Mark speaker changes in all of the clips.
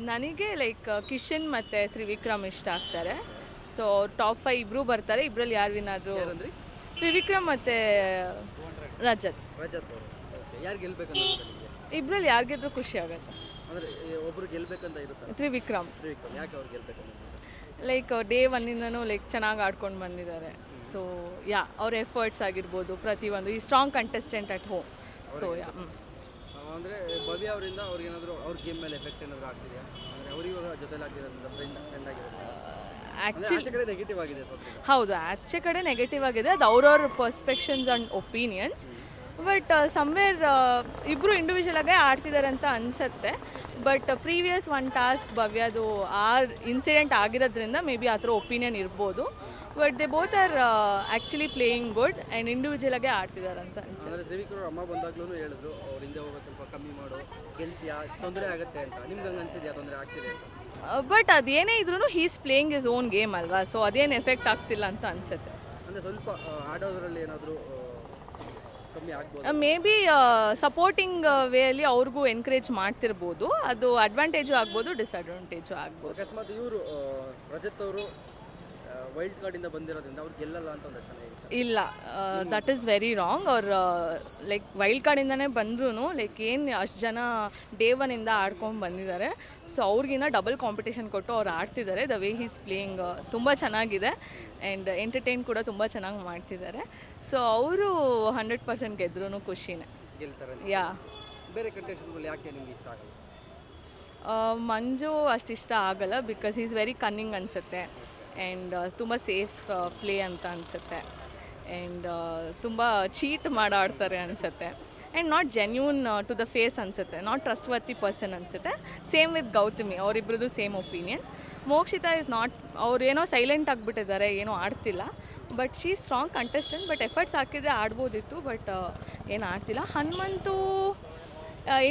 Speaker 1: ನನಗೆ ಲೈಕ್ ಕಿಶನ್ ಮತ್ತು ತ್ರಿವಿಕ್ರಮ್ ಇಷ್ಟ ಆಗ್ತಾರೆ. ಸೊ ಟಾಪ್ 5 ಇಬ್ಬರು ಬರ್ತಾರೆ. ಇಬ್ಬರಲ್ಲಿ ಯಾರು ವಿನ್ ಆದರೂ ತ್ರಿವಿಕ್ರಮ್ ಮತ್ತು ರಜತ್.
Speaker 2: ಯಾರು ಗೆಲ್ಬೇಕು
Speaker 1: ಇಬ್ಬರಲ್ಲಿ ಯಾರು ಗೆದ್ದರೂ ಖುಷಿ ಆಗುತ್ತೆ.
Speaker 2: ಅಂದರೆ ಒಬ್ಬರು ಗೆಲ್ಬೇಕಂತ ಇರುತ್ತೆ.
Speaker 1: ತ್ರಿವಿಕ್ರಮ್
Speaker 2: ಯಾಕೆ ಅವ್ರು ಗೆಲ್ಬೇಕು?
Speaker 1: ಲೈಕ್ ಡೇ ಒನ್ನಿಂದನೂ ಲೈಕ್ ಚೆನ್ನಾಗಿ ಆಡ್ಕೊಂಡು ಬಂದಿದ್ದಾರೆ. ಸೊ ಯಾ ಅವ್ರ ಎಫರ್ಟ್ಸ್ ಆಗಿರ್ಬೋದು ಪ್ರತಿಯೊಂದು ಈ strong contestant at home. So yeah
Speaker 2: ಅಂದರೆ ಭವ್ಯ ಅವರಿಂದ ಅವ್ರಿಗೇನಾದರೂ ಅವ್ರ ಗೇಮ್ ಮೇಲೆ ಎಫೆಕ್ಟ್ ಏನಾದರೂ ಆಗ್ತಿದೆಯಾ? ಅಂದರೆ ಅವ್ರಿವಾಗ ಜೊತೆಲಿ ಆಗಿರೋದ್ರಿಂದ ಫ್ರೆಂಡ್ ಆಗಿರೋದು ಆ್ಯಕ್ಚುಲಿ ನೆಗೆಟಿವ್ ಆಗಿದೆ.
Speaker 1: ಹೌದು, ಆಚೆ ಕಡೆ ನೆಗೆಟಿವ್ ಆಗಿದೆ. ಅದು ಅವ್ರವ್ರ perceptions and opinions. But somewhere ಇಬ್ಬರು ಇಂಡಿವಿಜುವಲಾಗೇ ಆಡ್ತಿದ್ದಾರೆ ಅಂತ ಅನಿಸುತ್ತೆ. ಬಟ್ ಪ್ರೀವಿಯಸ್ ಒಂದು ಟಾಸ್ಕ್ ಭವ್ಯದು ಆ ಇನ್ಸಿಡೆಂಟ್ ಆಗಿರೋದ್ರಿಂದ ಮೇ ಬಿ ಆ ಥರ ಒಪಿನಿಯನ್ ಇರ್ಬೋದು. But they both are actually playing good and ಇಂಡಿವಿಜುವಲಾಗೇ ಆಡ್ತಿದ್ದಾರೆ ಅಂತ ಅನಿಸುತ್ತೆ.
Speaker 2: ತ್ರಿವಿಕ್ರಮ್ ಅಮ್ಮ ಬಂದಾಗ್ಲೂ ಹೇಳಿದ್ರು ಅವ್ರು ಹಿಂದೆ ಹೋಗೋದು ಸ್ವಲ್ಪ ಕಮ್ಮಿ ಮಾಡು, ಗೆಲ್ತೀಯಾ, ತೊಂದರೆ ಆಗುತ್ತೆ ಅಂತ. ನಿಮ್ಗೆ ಹಂಗೆ ಅನ್ಸಿದ್ಯಾ ತೊಂದರೆ ಆಗ್ತಿದೆ ಅಂತ?
Speaker 1: ಬಟ್ ಅದೇನೇ ಇದ್ರೂ he's playing his own game ಅಲ್ವಾ. ಸೊ ಅದೇನು ಎಫೆಕ್ಟ್ ಆಗ್ತಿಲ್ಲ ಅಂತ ಅನಿಸುತ್ತೆ.
Speaker 2: ಅಂದರೆ ಸ್ವಲ್ಪ ಆಡೋದ್ರಲ್ಲಿ ಏನಾದರೂ ಕಮ್ಮಿ ಆಗ್ಬೋದು.
Speaker 1: ಮೇ ಬಿ ಸಪೋರ್ಟಿಂಗ್ ವೇಯಲ್ಲಿ ಅವ್ರಿಗೂ ಎನ್ಕರೇಜ್ ಮಾಡ್ತಿರ್ಬೋದು. ಅದು ಅಡ್ವಾಂಟೇಜು ಆಗ್ಬೋದು, ಡಿಸ್ಅಡ್ವಾಂಟೇಜು ಆಗ್ಬೋದು.
Speaker 2: ಅಕಸ್ಮಾತ್ ಇವರು ರಜತ್ ಅವರು ವೈಲ್ಡ್ ಕಾರ್ಡಿಂದ ಬಂದಿರೋದ್ರಿಂದ ಅವ್ರು ಗೆಲ್ಲಲ್ಲ ಅಂತ ಒಂದು ಚೆನ್ನಾಗಿದೆ.
Speaker 1: ಇಲ್ಲ, ದಟ್ ಈಸ್ ವೆರಿ ರಾಂಗ್. ಅವ್ರು ಲೈಕ್ ವೈಲ್ಡ್ ಕಾರ್ಡಿಂದನೇ ಬಂದ್ರೂ ಲೈಕ್ ಏನು ಅಷ್ಟು ಜನ ಡೇ ಒನ್ನಿಂದ ಆಡ್ಕೊಂಡು ಬಂದಿದ್ದಾರೆ. ಸೊ ಅವ್ರಿಗಿನ್ನ ಡಬಲ್ ಕಾಂಪಿಟೇಷನ್ ಕೊಟ್ಟು ಅವ್ರು ಆಡ್ತಿದ್ದಾರೆ. ದ ವೇ ಹೀಸ್ ಪ್ಲೇಯಿಂಗ್ ತುಂಬ ಚೆನ್ನಾಗಿದೆ ಆ್ಯಂಡ್ ಎಂಟರ್ಟೈನ್ ಕೂಡ ತುಂಬ ಚೆನ್ನಾಗಿ ಮಾಡ್ತಿದ್ದಾರೆ. ಸೊ ಅವರು 100% ಗೆದ್ರೂ ಖುಷಿನೇ.
Speaker 2: ಗೆಲ್ತಾರೆ.
Speaker 1: ಯಾ
Speaker 2: ಬೇರೆ ಕಂಟೆಸ್ಟೆಂಟ್ಗಳು ಯಾಕೆ ನಿಮ್ಗೆ ಇಷ್ಟ ಆಗಲ್ಲ?
Speaker 1: ಮಂಜು ಅಷ್ಟು ಇಷ್ಟ ಆಗಲ್ಲ. ಬಿಕಾಸ್ ಈಸ್ ವೆರಿ ಕನ್ನಿಂಗ್ ಅನಿಸುತ್ತೆ ಆ್ಯಂಡ್ ತುಂಬ ಸೇಫ್ ಪ್ಲೇ ಅಂತ ಅನಿಸುತ್ತೆ. ಆ್ಯಂಡ್ ತುಂಬ ಚೀಟ್ ಮಾಡಾಡ್ತಾರೆ ಅನಿಸುತ್ತೆ. And not genuine to the face ಅನಿಸುತ್ತೆ. ನಾಟ್ ಟ್ರಸ್ಟ್ವರ್ತಿ ಪರ್ಸನ್ ಅನಿಸುತ್ತೆ. ಸೇಮ್ ವಿತ್ ಗೌತಮಿ, ಅವರಿಬ್ಬರದು same opinion. Mokshitha is not, ಅವ್ರೇನೋ ಸೈಲೆಂಟ್ ಆಗಿಬಿಟ್ಟಿದ್ದಾರೆ, ಏನೋ ಆಡ್ತಿಲ್ಲ. But she strong contestant. But efforts ಹಾಕಿದರೆ ಆಡ್ಬೋದಿತ್ತು. ಬಟ್ ಏನು ಆಡ್ತಿಲ್ಲ. ಹನುಮಂತು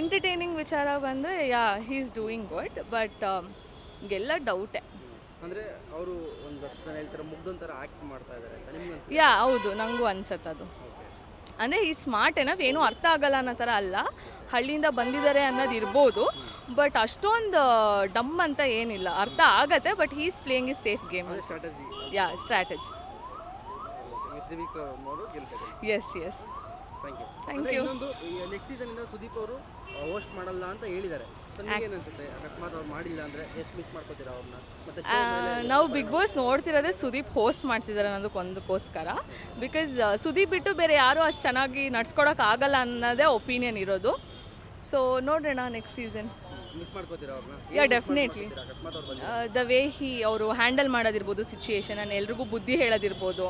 Speaker 1: ಎಂಟರ್ಟೈನಿಂಗ್ ವಿಚಾರ ಬಂದರೆ yeah he is doing good. But ಗೆಲ್ಲ ಡೌಟೇ.
Speaker 2: ಅಂದರೆ ಅವರು ಒಂದು ಜನ ಹೇಳ್ತಾರೆ ಮುಗ್ದೊಂಥರ ಆ್ಯಕ್ಟ್ ಮಾಡ್ತಾ ಇದ್ದಾರೆ ಅಂತ ನಿಮ್ಗೆ?
Speaker 1: ಯಾ ಹೌದು, ನನಗೂ ಅನ್ಸುತ್ತೆ ಅದು. ಅಂದರೆ ಈ ಸ್ಮಾರ್ಟ್ ಏನೋ ಏನೂ ಅರ್ಥ ಆಗಲ್ಲ ಅನ್ನೋ ಥರ ಅಲ್ಲ. ಹಳ್ಳಿಯಿಂದ ಬಂದಿದ್ದಾರೆ ಅನ್ನೋದು ಇರ್ಬೋದು. ಬಟ್ ಅಷ್ಟೊಂದು ಡಮ್ ಅಂತ ಏನಿಲ್ಲ, ಅರ್ಥ ಆಗತ್ತೆ. But he is playing his safe game.
Speaker 2: Strategy.
Speaker 1: Yeah strategy. Yes yes.
Speaker 2: Thank you. ಇನ್ನೊಂದು ನೆಕ್ಸ್ಟ್ ಸೀಸನಿಂದ ಸುದೀಪ್ ಅವರು ಹೋಸ್ಟ್ ಮಾಡಲ್ಲ ಅಂತ ಹೇಳಿದ್ದಾರೆ. ಏನನ್ಸುತ್ತೆ ಅಕಸ್ಮಾತ್ ಅವ್ರು ಮಾಡಿಲ್ಲ ಅಂದರೆ ಎಷ್ಟು ಮಿಸ್ ಮಾಡ್ಕೋತೀರಾ ಅವ್ರನ್ನ? ಮತ್ತೆ
Speaker 1: ನಾವು ಬಿಗ್ ಬಾಸ್ ನೋಡ್ತಿರೋದೇ ಸುದೀಪ್ ಹೋಸ್ಟ್ ಮಾಡ್ತಿದ್ದಾರೆ ಅನ್ನೋದಕ್ಕೊಂದಕ್ಕೋಸ್ಕರ. ಬಿಕಾಸ್ ಸುದೀಪ್ ಬಿಟ್ಟು ಬೇರೆ ಯಾರೂ ಅಷ್ಟು ಚೆನ್ನಾಗಿ ನಡ್ಸ್ಕೊಡೋಕ್ಕಾಗಲ್ಲ ಅನ್ನೋದೇ ಒಪಿನಿಯನ್ ಇರೋದು. ಸೊ ನೋಡೋಣ ನೆಕ್ಸ್ಟ್ ಸೀಸನ್.
Speaker 2: ಮಿಸ್ ಮಾಡ್ಕೋತೀರಾ ಅವ್ರನ್ನ?
Speaker 1: Yeah definitely. ದ ವೇ ಅವರು ಹ್ಯಾಂಡಲ್ ಮಾಡೋದಿರ್ಬೋದು ಸಿಚುಯೇಷನ್, ಎಲ್ರಿಗೂ ಬುದ್ಧಿ ಹೇಳೋದಿರ್ಬೋದು.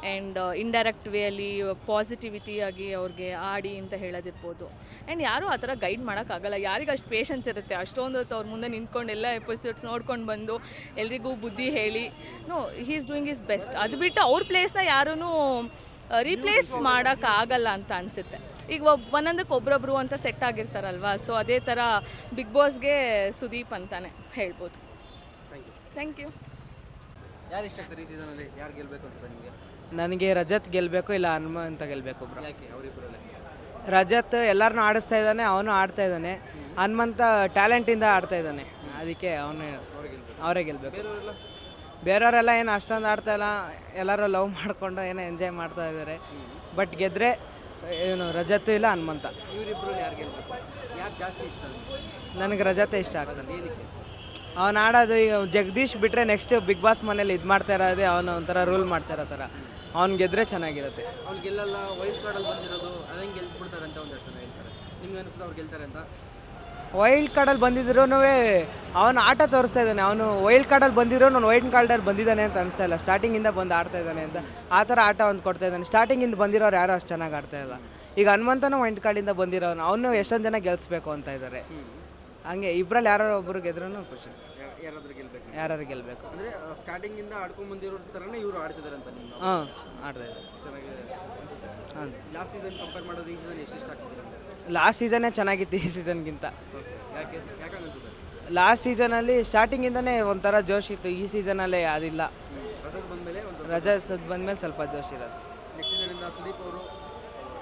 Speaker 1: ಆ್ಯಂಡ್ ಇಂಡೈರೆಕ್ಟ್ ವೇಯಲ್ಲಿ ಪಾಸಿಟಿವಿಟಿ ಆಗಿ ಅವ್ರಿಗೆ ಆಡಿ ಅಂತ ಹೇಳೋದಿರ್ಬೋದು. ಆ್ಯಂಡ್ ಯಾರೂ ಆ ಥರ ಗೈಡ್ ಮಾಡೋಕ್ಕಾಗಲ್ಲ. ಯಾರಿಗೆ ಅಷ್ಟು ಪೇಷನ್ಸ್ ಇರುತ್ತೆ ಅಷ್ಟೊಂದು ಹೊತ್ತು ಅವ್ರ ಮುಂದೆ ನಿಂತ್ಕೊಂಡು ಎಲ್ಲ ಎಪಿಸೋಡ್ಸ್ ನೋಡ್ಕೊಂಡು ಬಂದು ಎಲ್ರಿಗೂ ಬುದ್ಧಿ ಹೇಳಿ no he is doing his best. ಅದು ಬಿಟ್ಟು ಅವ್ರ ಪ್ಲೇಸ್ನ ಯಾರೂ ರೀಪ್ಲೇಸ್ ಮಾಡೋಕ್ಕಾಗಲ್ಲ ಅಂತ ಅನಿಸುತ್ತೆ. ಈಗ ಒಂದೊಂದಕ್ಕೆ ಒಬ್ರೊಬ್ರು ಅಂತ ಸೆಟ್ ಆಗಿರ್ತಾರಲ್ವ. ಸೊ ಅದೇ ಥರ ಬಿಗ್ ಬಾಸ್ಗೆ ಸುದೀಪ್ ಅಂತಾನೆ ಹೇಳ್ಬೋದು. Thank you.
Speaker 2: ಯಾರು ಇಷ್ಟ ಆಗ್ತಾರೆ ಈ ಸೀಸನಲ್ಲಿ? ಯಾರು ಗೆಲ್ಲಬೇಕು ಅಂತ ನಿಮಗೆ?
Speaker 3: ನನಗೆ ರಜತ್ ಗೆಲ್ಲಬೇಕು, ಇಲ್ಲ ಹನುಮಂತ ಗೆಲ್ಲಬೇಕು.
Speaker 2: ಯಾಕೆ ಅವರಿಬ್ಬರಲ್ಲೇ?
Speaker 3: ರಜತ್ ಎಲ್ಲರನ್ನೂ ಆಡಿಸ್ತಾ ಇದ್ದಾನೆ, ಅವನು ಆಡ್ತಾ ಇದ್ದಾನೆ. ಹನುಮಂತ ಟ್ಯಾಲೆಂಟಿಂದ ಆಡ್ತಾ ಇದ್ದಾನೆ, ಅದಕ್ಕೆ ಅವರೇ ಗೆಲ್ಲಬೇಕು. ಬೇರೆಯವರೆಲ್ಲ ಏನು ಅಷ್ಟೊಂದು ಆಡ್ತಾ ಇಲ್ಲ, ಎಲ್ಲರೂ ಲವ್ ಮಾಡಿಕೊಂಡು ಏನೋ ಎಂಜಾಯ್ ಮಾಡ್ತಾ ಇದ್ದಾರೆ. ಬಟ್ ಗೆದ್ದರೆ ಏನು ರಜತ್ ಇಲ್ಲ ಹನುಮಂತ.
Speaker 2: ಇವರಿಬ್ಬರಲ್ಲಿ ಯಾರು ಗೆಲ್ಲಬೇಕು? ಯಾರು ಜಾಸ್ತಿ ಇಷ್ಟ?
Speaker 3: ನನಗೆ ರಜತೆ ಇಷ್ಟ ಆಗ್ತಾನೆ. ಅವನು ಆಡೋದು ಈಗ ಜಗದೀಶ್ ಬಿಟ್ಟರೆ ನೆಕ್ಸ್ಟ್ ಬಿಗ್ ಬಾಸ್ ಮನೇಲಿ ಇದು ಮಾಡ್ತಾ ಇರೋದೇ ಅವನು ಒಂಥರ ರೂಲ್ ಮಾಡ್ತಾ ಇರೋ ಥರ. ಅವ್ನು ಗೆದ್ದರೆ ಚೆನ್ನಾಗಿರುತ್ತೆ.
Speaker 2: ಅವ್ನು ಗೆಲ್ಲಲ್ಲ, ವೈಲ್ಡ್ ಕಾರ್ಡಲ್ಲಿ ಬಂದಿರೋದು ಅದನ್ನು ಗೆಲ್ಸ್ಬಿಡ್ತಾರೆ ಅಂತ ಒಂದಷ್ಟು ಜನ ಹೇಳ್ತಾರೆ. ನಿಮ್ಗೆ ಅನಿಸ್ತದೆ ಅವ್ರು ಗೆಲ್ತಾರೆ ಅಂತ?
Speaker 3: ವೈಲ್ಡ್ ಕಾರ್ಡಲ್ಲಿ ಬಂದಿದ್ರು ಅವನು ಆಟ ತೋರಿಸ್ತಾ ಇದ್ದಾನೆ. ಅವನು ವೈಲ್ಡ್ ಕಾರ್ಡಲ್ಲಿ ಬಂದಿರೋ ನಾನು ವೈಲ್ಡ್ ಕಾರ್ಡಲ್ಲಿ ಬಂದಿದ್ದಾನೆ ಅಂತ ಅನಿಸ್ತಾ ಇಲ್ಲ. ಸ್ಟಾರ್ಟಿಂಗಿಂದ ಬಂದು ಆಡ್ತಾ ಇದ್ದಾನೆ ಅಂತ ಆ ಥರ ಆಟ ಒಂದು ಕೊಡ್ತಾ ಇದ್ದಾನೆ. ಸ್ಟಾರ್ಟಿಂಗಿಂದ ಬಂದಿರೋರು ಯಾರೂ ಅಷ್ಟು ಚೆನ್ನಾಗಿ ಆಡ್ತಾ ಇಲ್ಲ. ಈಗ ಹನುಮಂತನೂ ವೈಲ್ಡ್ ಕಾರ್ಡಿಂದ ಬಂದಿರೋನು, ಅವನು ಎಷ್ಟೊಂದು ಜನ ಗೆಲ್ಲಿಸ್ಬೇಕು ಅಂತ ಇದ್ದಾರೆ. ಹಂಗೆ ಇಬ್ಬರಲ್ಲಿ ಯಾರೋ ಒಬ್ಬರು ಗೆದ್ರೂ ಖುಷಿ. ಯಾರು ಗೆಲ್ಲಬೇಕು
Speaker 2: ಅಂದರೆ ಸ್ಟಾರ್ಟಿಂಗಿಂದ ಆಡ್ಕೊಂಡು ಬಂದಿರೋ ಥರನೇ ಇವರು ಆಡ್ತಿದ್ದಾರೆ ಅಂತ ನಿಮ್ಮ?
Speaker 3: ಹಾಂ ಆಡ್ತಾ ಇದ್ದಾರೆ.
Speaker 2: ಚೆನ್ನಾಗಿದೆ. ಹಾಂ. ಲಾಸ್ಟ್ ಸೀಸನ್ ಕಂಪೇರ್ ಮಾಡೋದು ಈ ಸೀಸನ್ ಎಷ್ಟು ಇಷ್ಟ ಆಗ್ತಿದೆ?
Speaker 3: ಲಾಸ್ಟ್ ಸೀಸನ್ನೇ ಚೆನ್ನಾಗಿತ್ತು ಈ ಸೀಸನ್ಗಿಂತ.
Speaker 2: ಯಾಕೆ ಅನಿಸುತ್ತೆ?
Speaker 3: ಲಾಸ್ಟ್ ಸೀಸನಲ್ಲಿ ಸ್ಟಾರ್ಟಿಂಗಿಂದನೇ ಒಂಥರ ಜೋಶ್ ಇತ್ತು. ಈ ಸೀಸನಲ್ಲೇ ಅದಿಲ್ಲ. ರಜತ್ ಬಂದಮೇಲೆ ಸ್ವಲ್ಪ ಜೋಶ್ ಇರೋದು.
Speaker 2: ನೆಕ್ಸ್ಟ್ ಸೀಸನಿಂದ ಸುದೀಪ್ ಅವರು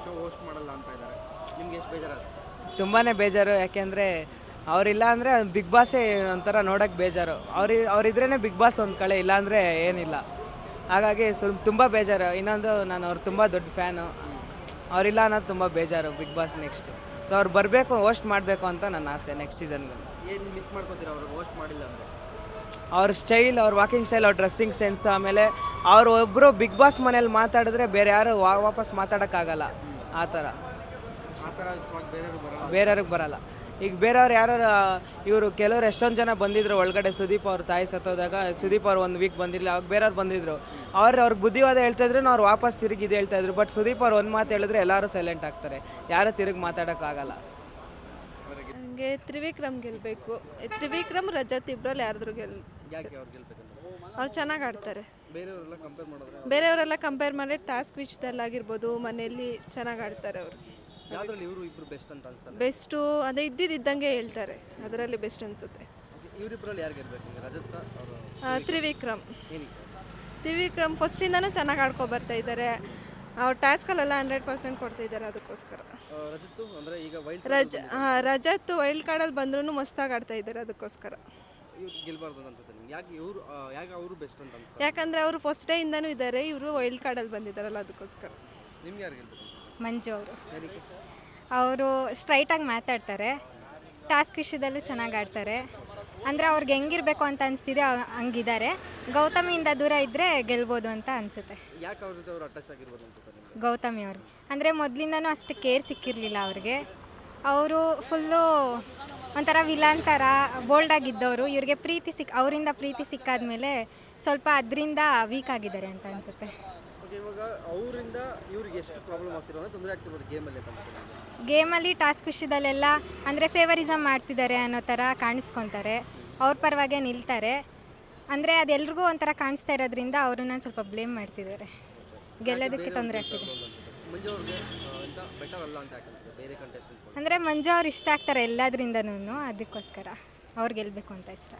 Speaker 2: ಶೋ ಹೋಸ್ಟ್ ಮಾಡಲ್ಲ ಅಂತ ಇದ್ದಾರೆ. ನಿಮ್ಗೆ ಎಷ್ಟು ಬೇಜಾರಾಗುತ್ತೆ?
Speaker 3: ತುಂಬಾ ಬೇಜಾರು. ಯಾಕೆಂದರೆ ಅವರಿಲ್ಲ ಅಂದರೆ ಬಿಗ್ ಬಾಸೇ ಒಂಥರ ನೋಡೋಕ್ಕೆ ಬೇಜಾರು. ಅವರಿದ್ರೇ ಬಿಗ್ ಬಾಸ್ ಒಂದು ಕಳೆ, ಇಲ್ಲಾಂದರೆ ಏನಿಲ್ಲ. ಹಾಗಾಗಿ ತುಂಬ ಬೇಜಾರು. ಇನ್ನೊಂದು ನಾನು ಅವ್ರು ತುಂಬ ದೊಡ್ಡ ಫ್ಯಾನು. ಅವರಿಲ್ಲ ಅನ್ನೋದು ತುಂಬ ಬೇಜಾರು ಬಿಗ್ ಬಾಸ್ ನೆಕ್ಸ್ಟ್. ಸೊ ಅವ್ರು ಬರಬೇಕು, ಹೋಸ್ಟ್ ಮಾಡಬೇಕು ಅಂತ ನನ್ನ ಆಸೆ ನೆಕ್ಸ್ಟ್ ಸೀಸನ್ಗೆ.
Speaker 2: ಏನು ಮಿಸ್ ಮಾಡ್ಕೊತೀರಾ ಅವ್ರು ಹೋಸ್ಟ್ ಮಾಡಿಲ್ಲ ಅಂದರೆ?
Speaker 3: ಅವ್ರ ಸ್ಟೈಲ್, ಅವ್ರ ವಾಕಿಂಗ್ ಸ್ಟೈಲ್, ಅವ್ರ ಡ್ರೆಸ್ಸಿಂಗ್ ಸೆನ್ಸ್, ಆಮೇಲೆ ಅವರು ಒಬ್ಬರು ಬಿಗ್ ಬಾಸ್ ಮನೇಲಿ ಮಾತಾಡಿದ್ರೆ ಬೇರೆ ಯಾರು ವಾಪಸ್ ಮಾತಾಡೋಕ್ಕಾಗಲ್ಲ. ಆ ಥರ ಬೇರೆಯವ್ರಿಗೆ ಬರಲ್ಲ. ಈಗ ಬೇರೆಯವ್ರು ಯಾರು ಇವರು ಕೆಲವರು ಎಷ್ಟೊಂದು ಜನ ಬಂದಿದ್ರು ಒಳಗಡೆ. ಸುದೀಪ್ ಅವ್ರ ತಾಯಿ ಸತ್ತೋದಾಗ ಸುದೀಪ್ ಅವ್ರು 1 ವೀಕ್ ಬಂದಿರಲಿಲ್ಲ. ಅವಾಗ ಬೇರೆಯವ್ರು ಬಂದಿದ್ರು. ಅವ್ರಿಗೆ ಬುದ್ಧಿವಾದ ಹೇಳ್ತಾಯಿದ್ರು, ಅವ್ರು ವಾಪಸ್ ತಿರುಗಿ ಇದು ಹೇಳ್ತಾಯಿದ್ರು. ಬಟ್ ಸುದೀಪ್ ಅವ್ರು ಒಂದು ಮಾತು ಹೇಳಿದ್ರೆ ಎಲ್ಲರೂ ಸೈಲೆಂಟ್ ಆಗ್ತಾರೆ, ಯಾರು ತಿರುಗಿ ಮಾತಾಡೋಕ್ಕಾಗಲ್ಲ.
Speaker 4: ನನಗೆ ತ್ರಿವಿಕ್ರಮ್ ಗೆಲ್ಲಬೇಕು. ತ್ರಿವಿಕ್ರಮ್, ರಜತ್ ಇಬ್ಬರಲ್ಲಿ ಯಾರಾದರೂ
Speaker 2: ಯಾಕೆ ಅವ್ರು ಗೆಲ್ಬೇಕಂದ್ರೆ?
Speaker 4: ಅವ್ರು ಚೆನ್ನಾಗಿ ಆಡ್ತಾರೆ.
Speaker 2: ಬೇರೆಯವರೆಲ್ಲ ಕಂಪೇರ್ ಮಾಡಿದ್ರೆ
Speaker 4: ಬೇರೆಯವರೆಲ್ಲ ಕಂಪೇರ್ ಮಾಡಿದ್ರೆ ಟಾಸ್ಕ್ ವಿಷಯದಲ್ಲಾಗಿರ್ಬೋದು, ಮನೆಯಲ್ಲಿ ಚೆನ್ನಾಗಿ ಆಡ್ತಾರೆ ಅವರು.
Speaker 2: ಯಾವ್ದ್ರಲ್ಲಿ ಇವರು ಇಬ್ಬರು ಬೆಸ್ಟ್ ಅಂತ ಅನ್ಸ್ತಾರೆ?
Speaker 4: ಬೆಸ್ಟು ಅದೇ ಇದ್ದಿದ್ದಂಗೆ ಹೇಳ್ತಾರೆ, ಅದರಲ್ಲಿ ಬೆಸ್ಟ್ ಅನಿಸುತ್ತೆ.
Speaker 2: ಇವರಿಬ್ಬರಲ್ಲಿ ಯಾರು ಗೆಲ್ಬೇಕು? ರಜತ್
Speaker 4: ತ್ರಿವಿಕ್ರಮ್.
Speaker 2: ಏನಕ್ಕೆ?
Speaker 4: ತ್ರಿವಿಕ್ರಮ್ ಫಸ್ಟಿಂದನೂ ಚೆನ್ನಾಗಿ ಆಡ್ಕೊ ಬರ್ತಾ ಇದ್ದಾರೆ. ಅವ್ರ ಟಾಸ್ಕಲ್ಲೆಲ್ಲ 100% ಕೊಡ್ತಾ ಇದ್ದಾರೆ. ಅದಕ್ಕೋಸ್ಕರ
Speaker 2: ರಜತ್ ಅಂದರೆ ಈಗ
Speaker 4: ರಜತ್ ವೈಲ್ಡ್ ಕಾರ್ಡಲ್ಲಿ ಬಂದ್ರೂ ಮಸ್ತಾಗಿ ಆಡ್ತಾ ಇದ್ದಾರೆ. ಅದಕ್ಕೋಸ್ಕರ
Speaker 2: ಇವ್ರು ಗೆಲ್ಬಾರ್ದು ಅಂತ ಅನ್ಸುತ್ತೆ ನಿಮ್ಗೆ? ಯಾಕೆ ಅವರು ಬೆಸ್ಟ್ ಅಂತ ಅನ್ಸುತ್ತೆ?
Speaker 4: ಯಾಕಂದರೆ ಅವರು ಫಸ್ಟ್ ಡೇಯಿಂದನೂ ಇದ್ದಾರೆ, ಇವರು ವೈಲ್ಡ್ ಕಾರ್ಡಲ್ಲಿ ಬಂದಿದ್ದಾರಲ್ಲ, ಅದಕ್ಕೋಸ್ಕರ.
Speaker 2: ನಿಮ್ಗೆ ಯಾರು ಗೆಲ್ಬೇಕು?
Speaker 5: ಮಂಜು ಅವರು.
Speaker 2: ಏನಕ್ಕೆ?
Speaker 5: ಅವರು ಸ್ಟ್ರೈಟಾಗಿ ಮಾತಾಡ್ತಾರೆ, ಟಾಸ್ಕ್ ವಿಷಯದಲ್ಲೂ ಚೆನ್ನಾಗಿ ಆಡ್ತಾರೆ. ಅಂದರೆ ಅವ್ರಿಗೆ ಹೆಂಗಿರಬೇಕು ಅಂತ ಅನಿಸ್ತಿದೆ ಹಂಗಿದ್ದಾರೆ. ಗೌತಮಿಯಿಂದ ದೂರ ಇದ್ದರೆ ಗೆಲ್ಬೋದು ಅಂತ ಅನಿಸುತ್ತೆ.
Speaker 2: ಯಾಕೆ ಅವ್ರ ಜೊತೆ ಅವ್ರು ಅಟ್ಯಾಚ್ ಆಗಿರ್ಬೋದು ಅನ್ಸುತ್ತೆ ನಿಮ್ಗೆ?
Speaker 5: ಗೌತಮಿ ಅವರು ಅಂದರೆ ಮೊದಲಿಂದನೂ ಅಷ್ಟು ಕೇರ್ ಸಿಕ್ಕಿರಲಿಲ್ಲ ಅವ್ರಿಗೆ. ಅವರು ಫುಲ್ಲು ಒಂಥರ ವಿಲನ್ ಥರ ಬೋಲ್ಡಾಗಿದ್ದವರು. ಇವ್ರಿಗೆ ಅವರಿಂದ ಪ್ರೀತಿ ಸಿಕ್ಕಾದ್ಮೇಲೆ ಸ್ವಲ್ಪ ಅದರಿಂದ ವೀಕ್ ಆಗಿದ್ದಾರೆ ಅಂತ ಅನಿಸುತ್ತೆ.
Speaker 2: ಇವಾಗ ಅವರಿಂದ ಇವ್ರಿಗೆ ಎಷ್ಟು ಪ್ರಾಬ್ಲಮ್ ಆಗ್ತಿರೋ ಅಂದರೆ ತೊಂದರೆ ಆಗ್ತಿರ್ಬೋದು ಗೇಮಲ್ಲಿ ಅಂತ ಅನ್ಸುತ್ತೆ?
Speaker 5: ಗೇಮಲ್ಲಿ ಟಾಸ್ಕ್ ವಿಷಯದಲ್ಲೆಲ್ಲ ಅಂದರೆ ಫೇವರಿಸಮ್ ಮಾಡ್ತಿದ್ದಾರೆ ಅನ್ನೋ ಥರ ಕಾಣಿಸ್ಕೊತಾರೆ. ಅವ್ರ ಪರವಾಗೇ ನಿಲ್ತಾರೆ. ಅಂದರೆ ಅದೆಲ್ರಿಗೂ ಒಂಥರ ಕಾಣಿಸ್ತಾ ಇರೋದ್ರಿಂದ ಅವ್ರನ್ನ ಸ್ವಲ್ಪ ಬ್ಲೇಮ್ ಮಾಡ್ತಿದ್ದಾರೆ. ಗೆಲ್ಲೋದಕ್ಕೆ ತೊಂದರೆ ಆಗ್ತಿದೆ.
Speaker 2: ಮಂಜು ಅವ್ರಿಗೆ ಬೆಟರ್ ಅಲ್ಲ ಅಂತ ಯಾಕಂದ್ರೆ ಬೇರೆ ಕಂಟೆಸ್ಟೆಂಟ್
Speaker 5: ಅಂದರೆ ಮಂಜು ಅವ್ರು ಇಷ್ಟ ಆಗ್ತಾರೆ ಎಲ್ಲದ್ರಿಂದನೂ, ಅದಕ್ಕೋಸ್ಕರ ಅವ್ರು ಗೆಲ್ಲಬೇಕು ಅಂತ ಇಷ್ಟ.